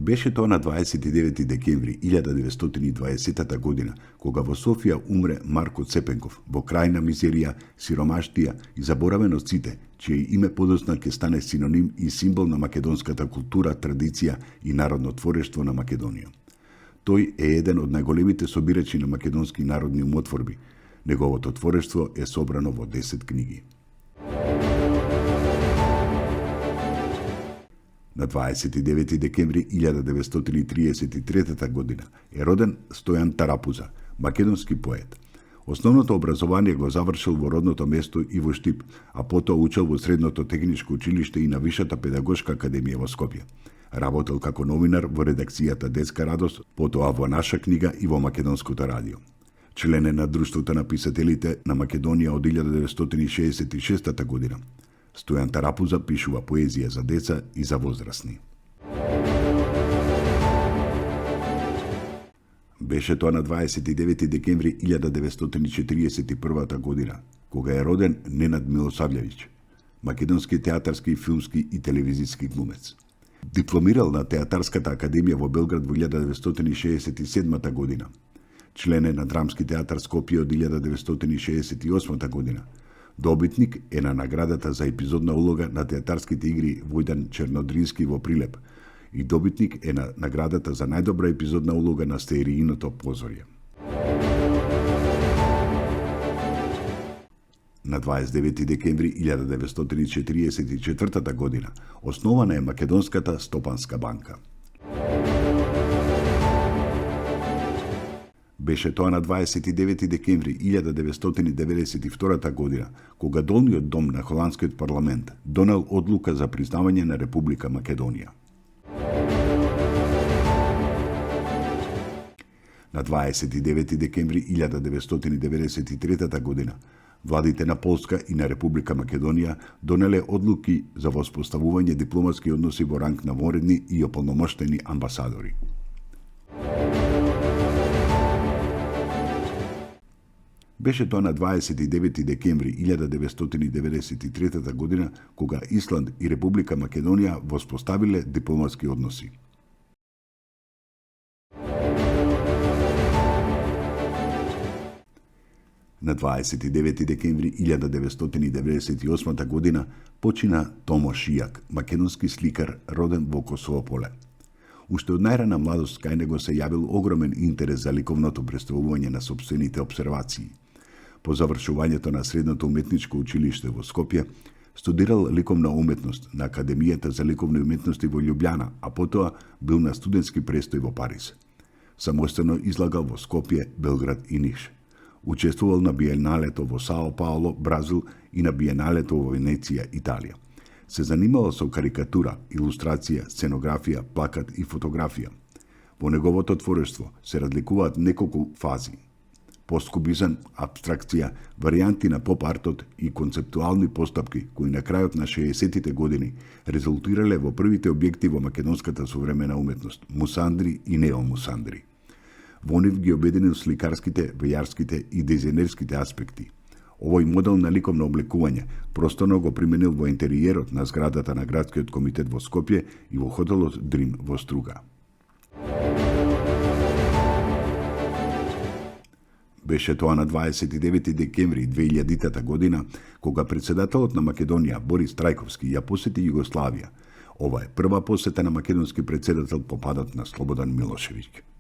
Беше тоа на 29 декември 1920 година, кога во Софија умре Марко Цепенков, во крајна мизерија, сиромаштија и заборавен од сите, чие име подоцна ќе стане синоним и символ на македонската култура, традиција и народно творештво на Македонија. Тој е еден од најголемите собирачи на македонски народни умотворби. Неговото творештво е собрано во 10 книги. На 29 декември 1933 година е роден Стојан Тарапуза, македонски поет. Основното образование го завршил во родното место и во Штип, а потоа учел во Средното техничко училиште и на Висшата педагошка академија во Скопје. Работел како новинар во редакцијата Детска радост, потоа во Наша книга и во Македонското радио. Член е на Друштвото на писателите на Македонија од 1966 година. Стојан Тарапуза пишува поезија за деца и за возрастни. Беше тоа на 29 декември 1941 година, кога е роден Ненад Милосављевиќ, македонски театарски, филмски и телевизиски глумец. Дипломирал на Театарската академија во Белград во 1967 година. Член е на Драмски театар Скопје од 1968 година. Добитник е на наградата за епизодна улога на театарските игри Војдан Чернодрински во Прилеп и добитник е на наградата за најдобра епизодна улога на Стерииното позорје. На 29 декември 1944 година основана е Македонската стопанска банка. Беше тоа на 29 декември 1992 година, кога долниот дом на холандскиот парламент донел одлука за признавање на Република Македонија. На 29 декември 1993 година, владите на Полска и на Република Македонија донеле одлуки за воспоставување дипломатски односи во ранг на воредни и ополномоштени амбасадори. Беше тоа на 29 декември 1993 година, кога Исланд и Република Македонија воспоставиле дипломатски односи. На 29 декември 1998 година почина Томо Шијак, македонски сликар роден во Косово поле. Уште од најрана младост кај него се јавил огромен интерес за ликовното представување на сопствените обсервации. По завршувањето на Средното уметничко училиште во Скопје, студирал ликовна уметност на Академијата за ликовни уметности во Љубљана, а потоа бил на студентски престој во Париз. Самостојно излагал во Скопје, Белград и Ниш. Учествувал на Биеналето во Сао Пауло, Бразил и на Биеналето во Венеција, Италија. Се занимавал со карикатура, илустрација, сценографија, плакат и фотографија. Во неговото творештво се разликуваат неколку фази: посткубизам, абстракција, варијанти на поп-артот и концептуални постапки кои на крајот на 60-тите години резултирале во првите објекти во македонската современа уметност – мусандри и неомусандри. Во нив ги обединил сликарските, вејарските и дизајнерските аспекти. Овој модел на ликовно облекување просторно го применил во интериерот на зградата на Градскиот комитет во Скопје и во хотелот Дрим во Струга. Беше тоа на 29 декември 2000 година, кога председателот на Македонија Борис Трајковски ја посети Југославија. Ова е прва посета на македонски председател по падот на Слободан Милошевиќ.